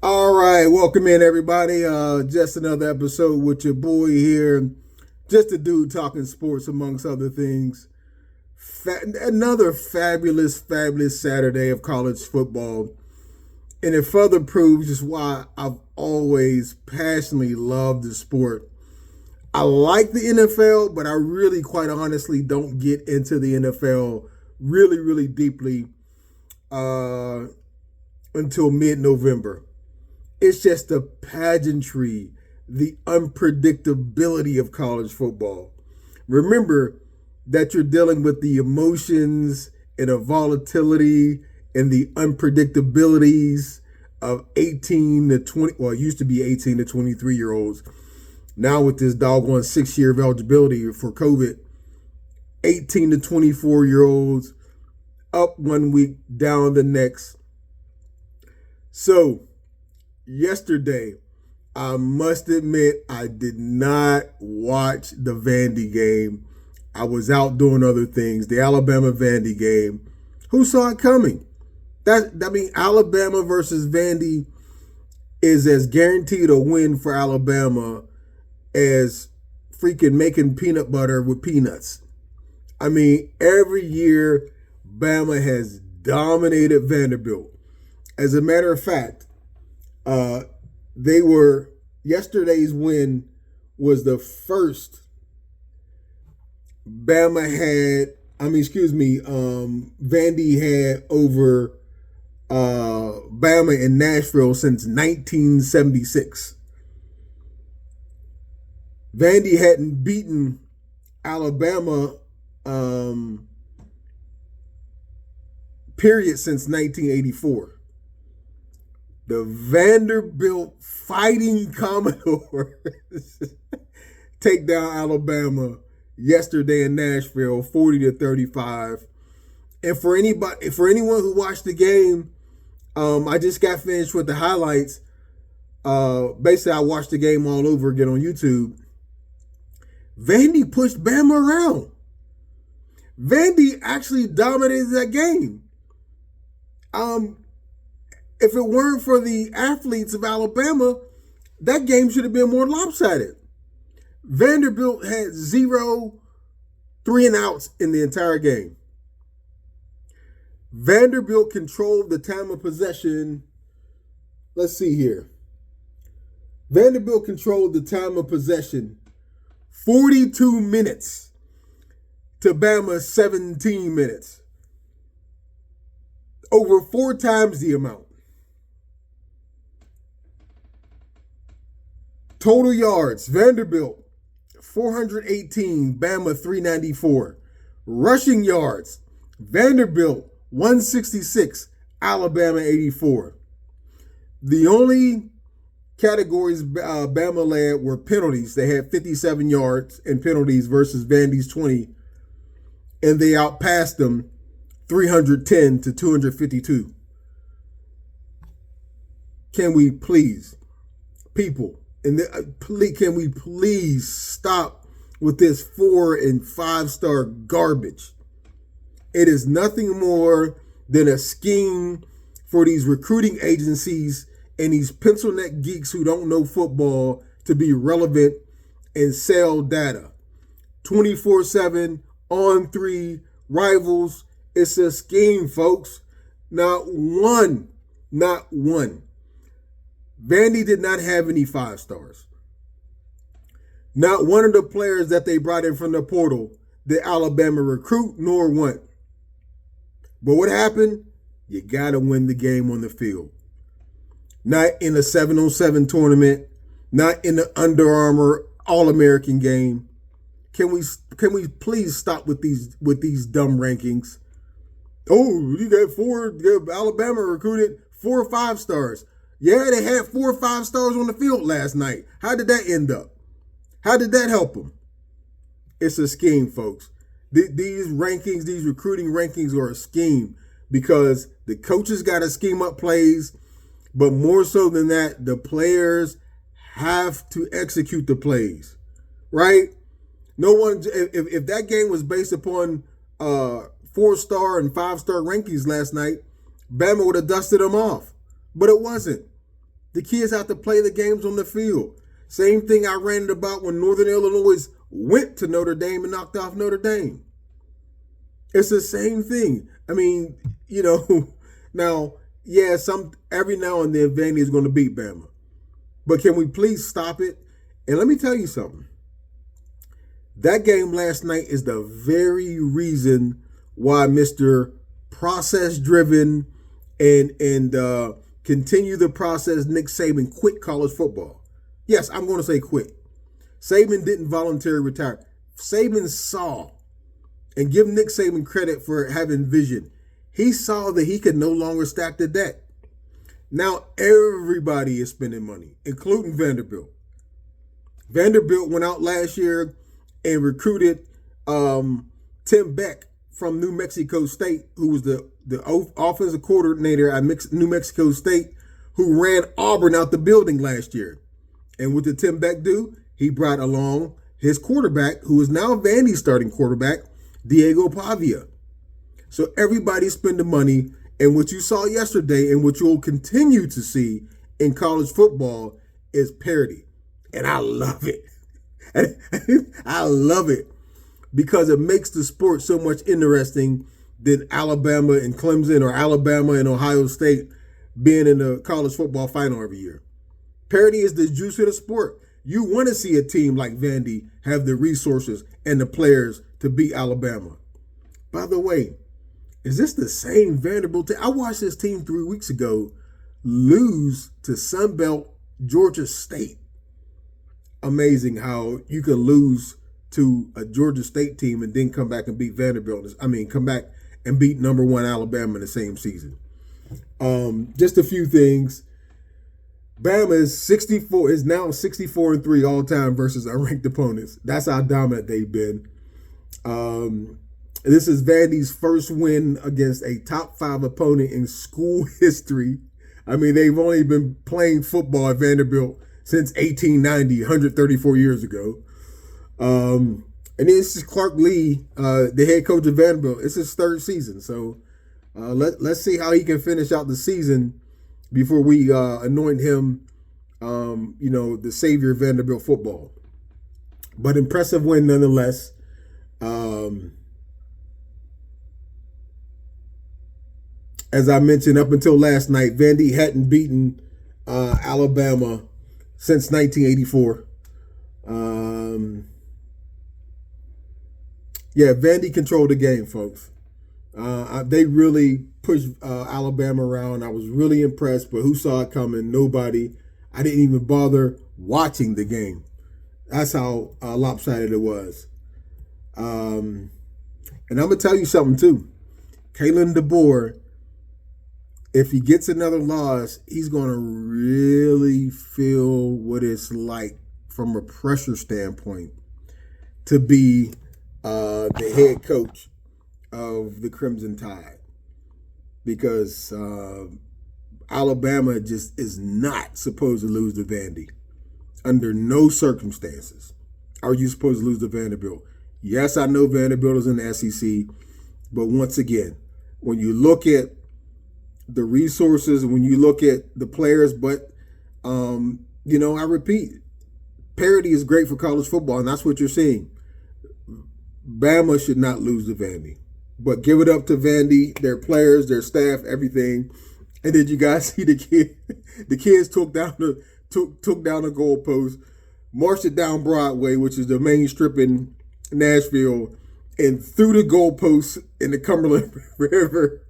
All right, welcome in everybody. Just another episode with your boy here. Just a dude talking sports amongst other things. Another fabulous Saturday of college football. And it further proves just why I've always passionately loved the sport. I like the NFL, but I really quite honestly don't get into the NFL really deeply uh, until mid-November. It's just the pageantry, the unpredictability of college football. Remember that you're dealing with the emotions and the volatility and the unpredictabilities of 18 to 20, well, it used to be 18 to 23 year olds. Now with this doggone 6 year of eligibility for COVID, 18 to 24 year olds up 1 week, down the next. So, yesterday, I must admit, I did not watch the Vandy game. I was out doing other things. The Alabama Vandy game. Who saw it coming? Alabama versus Vandy is as guaranteed a win for Alabama as freaking making peanut butter with peanuts. Every year, Bama has dominated Vanderbilt. As a matter of fact, yesterday's win was the first Vandy had over Bama in Nashville since 1976. Vandy hadn't beaten Alabama period since 1984. The Vanderbilt Fighting Commodores take down Alabama yesterday in Nashville, 40-35. And for anyone who watched the game, I just got finished with the highlights. Basically, I watched the game all over again on YouTube. Vandy pushed Bama around. Vandy actually dominated that game. If it weren't for the athletes of Alabama, that game should have been more lopsided. Vanderbilt had 0 3-and-outs in the entire game. Vanderbilt controlled the time of possession. Let's see here. Vanderbilt controlled the time of possession 42 minutes to Bama's 17 minutes. Over 4 times the amount. Total yards, Vanderbilt, 418, Bama, 394. Rushing yards, Vanderbilt, 166, Alabama, 84. The only categories Bama led were penalties. They had 57 yards in penalties versus Vandy's 20, and they outpassed them 310 to 252. Can we please, people, can we please stop with this 4- and 5-star garbage? It is nothing more than a scheme for these recruiting agencies and these pencil neck geeks who don't know football to be relevant and sell data. 24/7, on 3, rivals. It's a scheme, folks. Not one. Vandy did not have any 5 stars. Not one of the players that they brought in from the portal did Alabama recruit nor want. But what happened? You got to win the game on the field. Not in a 7-on-7 tournament, not in the Under Armour All-American game. Can we please stop with these dumb rankings? Oh, Alabama recruited 4 5 stars. Yeah, they had 4 5 stars on the field last night. How did that end up? How did that help them? It's a scheme, folks. These rankings, these recruiting rankings are a scheme because the coaches got to scheme up plays, but more so than that, the players have to execute the plays, right? No one, if that game was based upon 4-star and 5-star rankings last night, Bama would have dusted them off, but it wasn't. The kids have to play the games on the field. Same thing I ranted about when Northern Illinois went to Notre Dame and knocked off Notre Dame. It's the same thing. I mean, now, yeah, every now and then Vandy is going to beat Bama. But can we please stop it? And let me tell you something. That game last night is the very reason why Mr. Process-driven and continue the process Nick Saban quit college football. Yes, I'm going to say quit. Saban didn't voluntarily retire. Saban saw, and give Nick Saban credit for having vision. He saw that he could no longer stack the deck. Now everybody is spending money, including Vanderbilt. Vanderbilt went out last year and recruited Tim Beck from New Mexico State, who was the offensive coordinator at New Mexico State, who ran Auburn out the building last year. And what did Tim Beck do? He brought along his quarterback, who is now Vandy's starting quarterback, Diego Pavia. So everybody's spending money, and what you saw yesterday and what you'll continue to see in college football is parity. And I love it. I love it because it makes the sport so much interesting than Alabama and Clemson or Alabama and Ohio State being in the college football final every year. Parity is the juice of the sport. You want to see a team like Vandy have the resources and the players to beat Alabama. By the way, is this the same Vanderbilt team? I watched this team 3 weeks ago lose to Sunbelt Georgia State. Amazing how you can lose to a Georgia State team and then come back and beat Vanderbilt. Come back and beat number 1 Alabama in the same season. Just a few things. Bama is now 64-3 all time versus unranked opponents. That's how dominant they've been. This is Vandy's first win against a top 5 opponent in school history. I mean, they've only been playing football at Vanderbilt since 1890, 134 years ago. And this is Clark Lee, the head coach of Vanderbilt. It's his 3rd season. So let's see how he can finish out the season before we anoint him, the savior of Vanderbilt football. But impressive win nonetheless. As I mentioned, up until last night, Vandy hadn't beaten Alabama since 1984. Vandy controlled the game, folks. They really pushed Alabama around. I was really impressed, but who saw it coming? Nobody. I didn't even bother watching the game. That's how lopsided it was. And I'm going to tell you something, too. Kalen DeBoer, if he gets another loss, he's going to really feel what it's like from a pressure standpoint to be the head coach of the Crimson Tide, because Alabama just is not supposed to lose to Vandy. Under no circumstances are you supposed to lose to Vanderbilt. Yes, I know Vanderbilt is in the SEC, but once again, when you look at the resources, when you look at the players, but I repeat, parity is great for college football, and that's what you're seeing. Bama should not lose to Vandy, but give it up to Vandy, their players, their staff, everything. And did you guys see the kid? The kids took down the goalpost, marched it down Broadway, which is the main strip in Nashville, and threw the goalpost in the Cumberland River.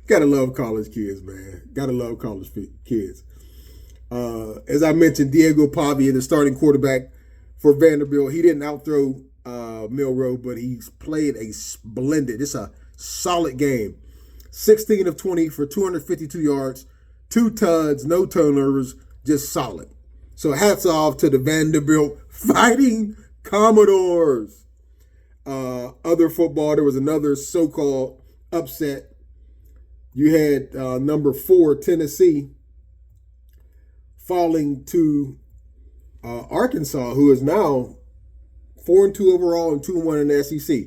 Gotta love college kids, man. Gotta love college kids. As I mentioned, Diego Pavia, the starting quarterback for Vanderbilt, he didn't outthrow Milroe, but he's played it's a solid game. 16 of 20 for 252 yards, 2 tuds, no turnovers, just solid. So hats off to the Vanderbilt Fighting Commodores. Other football, there was another so-called upset. You had number 4, Tennessee, falling to Arkansas, who is now 4-2 overall and 2-1 in the SEC.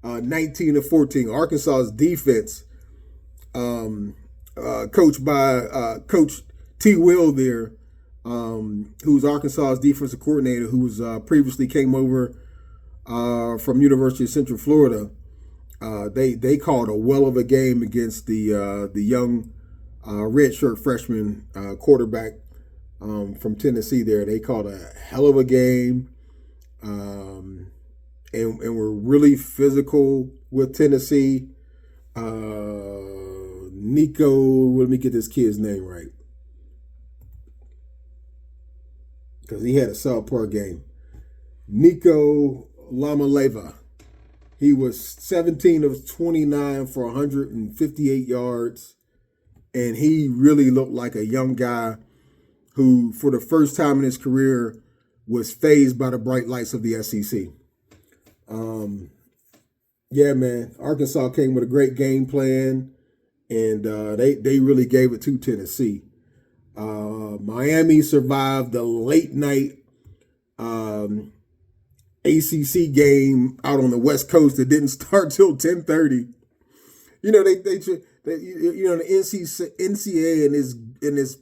19 of 14. Arkansas's defense, coached by Coach T. Will there, who's Arkansas's defensive coordinator, who was previously came over from University of Central Florida. They called a well of a game against the young redshirt freshman quarterback from Tennessee. There, they called a hell of a game, and were really physical with Tennessee. Nico, let me get this kid's name right, because he had a subpar game. Nico Lamaleva. He was 17 of 29 for 158 yards, and he really looked like a young guy who, for the first time in his career, was fazed by the bright lights of the SEC. Yeah, man, Arkansas came with a great game plan, and they really gave it to Tennessee. Miami survived the late night ACC game out on the West Coast that didn't start till 10:30. You know, the NCAA and his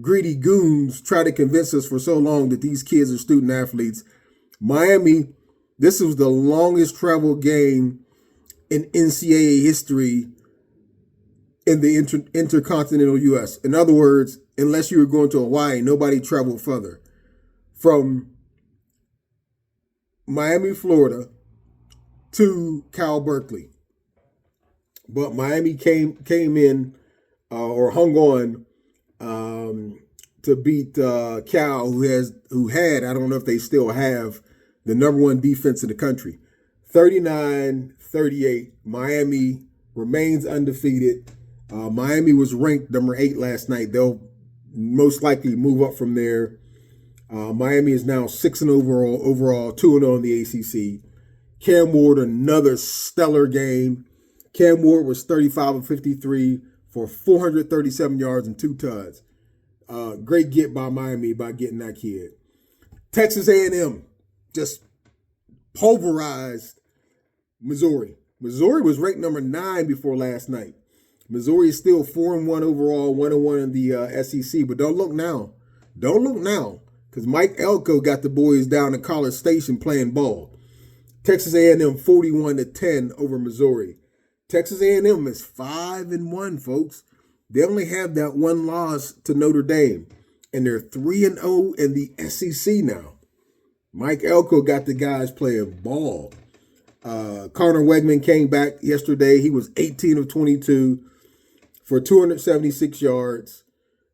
greedy goons try to convince us for so long that these kids are student athletes. Miami, this was the longest travel game in NCAA history in the intercontinental U.S. In other words, unless you were going to Hawaii, nobody traveled further. From Miami, Florida, to Cal Berkeley. But Miami came in or hung on to beat Cal, who had, I don't know if they still have, the number one defense in the country. 39-38. Miami remains undefeated. Miami was ranked number 8 last night. They'll most likely move up from there. Miami is now 6-0 overall, 2-0 in the ACC. Cam Ward, another stellar game. Cam Ward was 35 of 53 for 437 yards and 2 tuds. Great get by Miami by getting that kid. Texas A&M just pulverized Missouri. Missouri was ranked number 9 before last night. Missouri is still 4-1 overall, 1-1 in the SEC, but don't look now. Don't look now, because Mike Elko got the boys down to College Station playing ball. Texas A&M 41-10 over Missouri. Texas A&M is 5-1, folks. They only have that one loss to Notre Dame, and they're 3-0 in the SEC now. Mike Elko got the guys playing ball. Connor Wegman came back yesterday. He was 18 of 22 for 276 yards,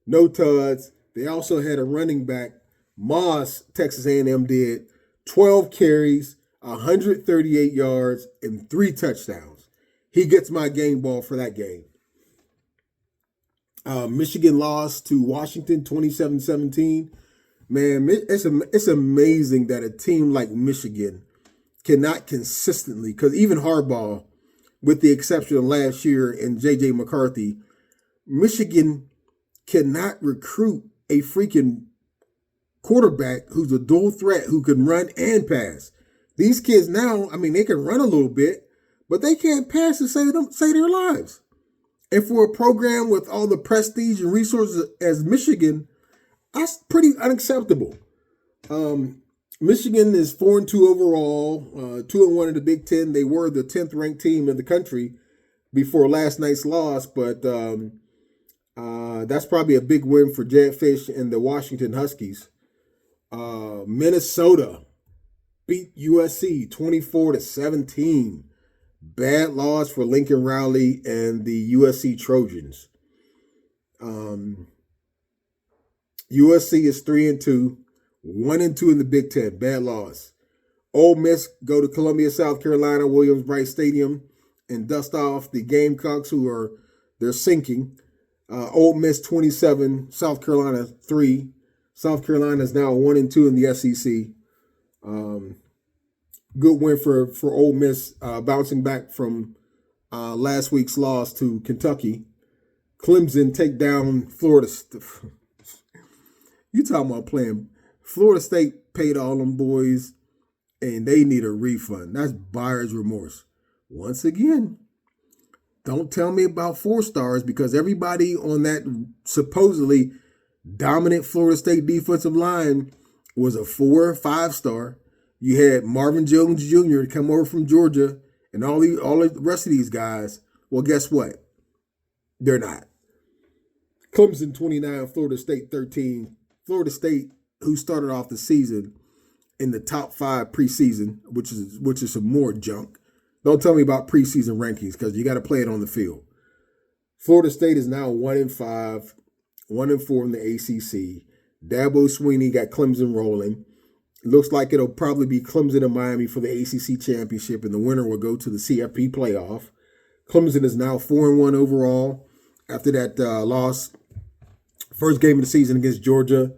no tuds. They also had a running back, Moss, Texas A&M did, 12 carries, 138 yards, and 3 touchdowns. He gets my game ball for that game. Michigan lost to Washington 27-17. Man, it's amazing that a team like Michigan cannot consistently, because even Harbaugh, with the exception of last year and J.J. McCarthy, Michigan cannot recruit a freaking quarterback who's a dual threat who can run and pass. These kids now, I mean, they can run a little bit, but they can't pass to save their lives. And for a program with all the prestige and resources as Michigan, that's pretty unacceptable. Michigan is 4-2 overall, 2-1 in the Big Ten. They were the 10th ranked team in the country before last night's loss, but that's probably a big win for Jed Fish and the Washington Huskies. Minnesota beat USC 24-17. Bad loss for Lincoln Riley and the USC Trojans. USC is 3-2, 1-2 in the Big Ten. Bad loss. Ole Miss go to Columbia, South Carolina, Williams-Brice Stadium, and dust off the Gamecocks, they're sinking. Ole Miss 27, South Carolina 3. South Carolina is now 1-2 in the SEC. Good win for Ole Miss, bouncing back from last week's loss to Kentucky. Clemson take down Florida. You talking about playing? Florida State paid all them boys, and they need a refund. That's buyer's remorse. Once again, Don't tell me about 4 stars, because everybody on that supposedly dominant Florida State defensive line was a 4 or 5 star. You had Marvin Jones Jr. come over from Georgia, and all the rest of these guys. Well, guess what? They're not. Clemson 29, Florida State 13. Florida State, who started off the season in the top 5 preseason, which is some more junk. Don't tell me about preseason rankings, because you got to play it on the field. Florida State is now 1-5, 1-4 in the ACC. Dabo Swinney got Clemson rolling. Looks like it'll probably be Clemson and Miami for the ACC championship, and the winner will go to the CFP playoff. Clemson is now 4-1 overall after that loss. First game of the season against Georgia,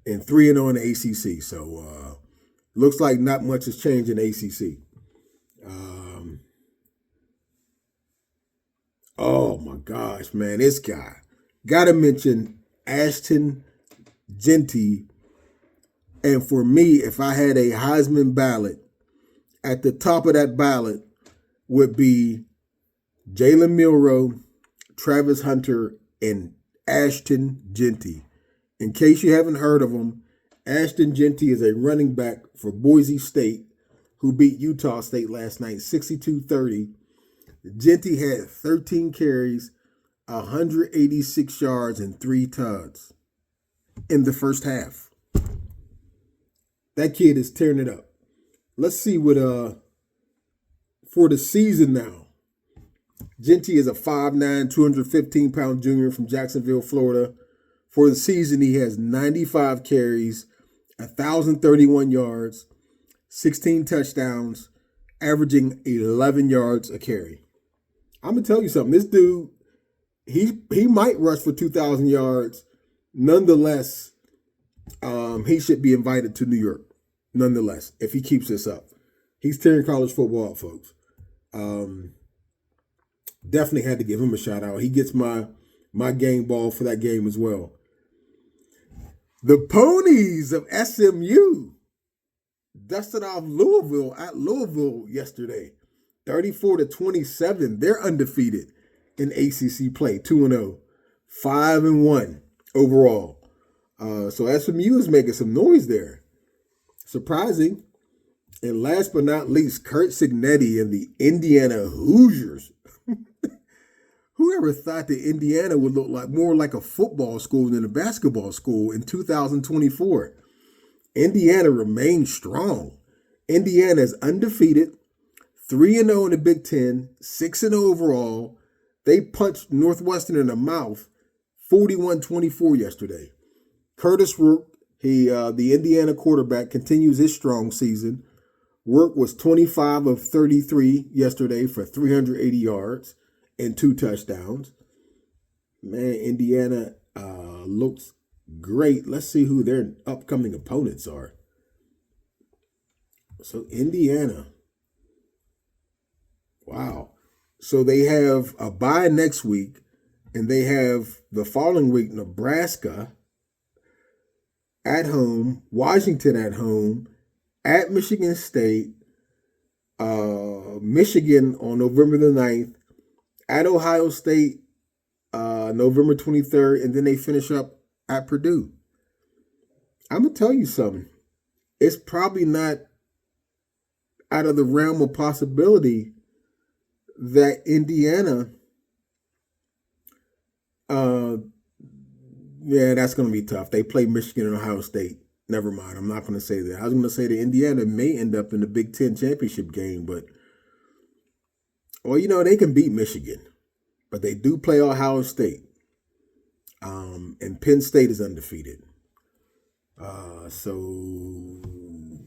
and 3-0 in the ACC. So looks like not much has changed in the ACC. Oh my gosh, man, this guy. Gotta mention Ashton Jeanty. And for me, if I had a Heisman ballot, at the top of that ballot would be Jalen Milroe, Travis Hunter, and Ashton Jeanty. In case you haven't heard of him, Ashton Jeanty is a running back for Boise State who beat Utah State last night 62-30. Jeanty had 13 carries, 186 yards, and 3 tugs in the first half. That kid is tearing it up. Let's see what for the season now. Jeanty is a 5'9", 215-pound junior from Jacksonville, Florida. For the season, he has 95 carries, 1,031 yards, 16 touchdowns, averaging 11 yards a carry. I'm going to tell you something. This dude, he might rush for 2,000 yards. Nonetheless, he should be invited to New York. Nonetheless, if he keeps this up. He's tearing college football up, folks. Definitely had to give him a shout out. He gets my game ball for that game as well. The Ponies of SMU dusted off Louisville at Louisville yesterday. 34-27. They're undefeated in ACC play. 2-0. 5-1 overall. So SMU is making some noise there. Surprising. And last but not least, Kurt Cignetti and the Indiana Hoosiers. Whoever thought that Indiana would look like more like a football school than a basketball school in 2024? Indiana remains strong. Indiana is undefeated, 3-0 in the Big Ten, 6-0 overall. They punched Northwestern in the mouth 41-24 yesterday. Curtis Rourke, the Indiana quarterback, continues his strong season. Rourke was 25 of 33 yesterday for 380 yards and 2 touchdowns. Man, Indiana looks great. Let's see who their upcoming opponents are. So Indiana. Wow. So they have a bye next week, and they have the following week Nebraska at home, Washington at home, at Michigan State, Michigan on November the 9th, at Ohio State November 23rd, and then they finish up at Purdue. I'm going to tell you something. It's probably not out of the realm of possibility that Indiana, that's going to be tough. They play Michigan and Ohio State. Never mind. I'm not going to say that. I was going to say that Indiana may end up in the Big Ten championship game, but, they can beat Michigan, but they do play Ohio State. And Penn State is undefeated. So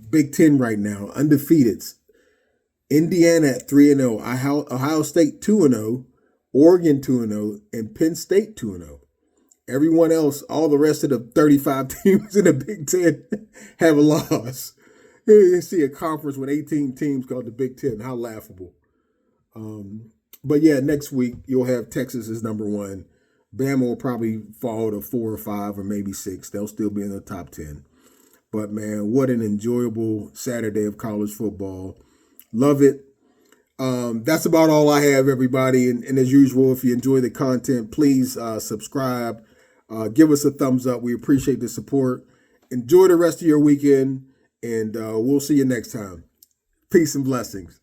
Big Ten right now, undefeated. Indiana at 3-0, Ohio State 2-0, Oregon 2-0, and Penn State 2-0. Everyone else, all the rest of the 35 teams in the Big Ten have a loss. You see a conference with 18 teams called the Big Ten. How laughable. But yeah, next week you'll have Texas as number 1. Bama will probably fall to 4 or 5 or maybe 6. They'll still be in the top 10. But man, what an enjoyable Saturday of college football. Love it. That's about all I have, everybody. And as usual, if you enjoy the content, please subscribe. Give us a thumbs up. We appreciate the support. Enjoy the rest of your weekend, and we'll see you next time. Peace and blessings.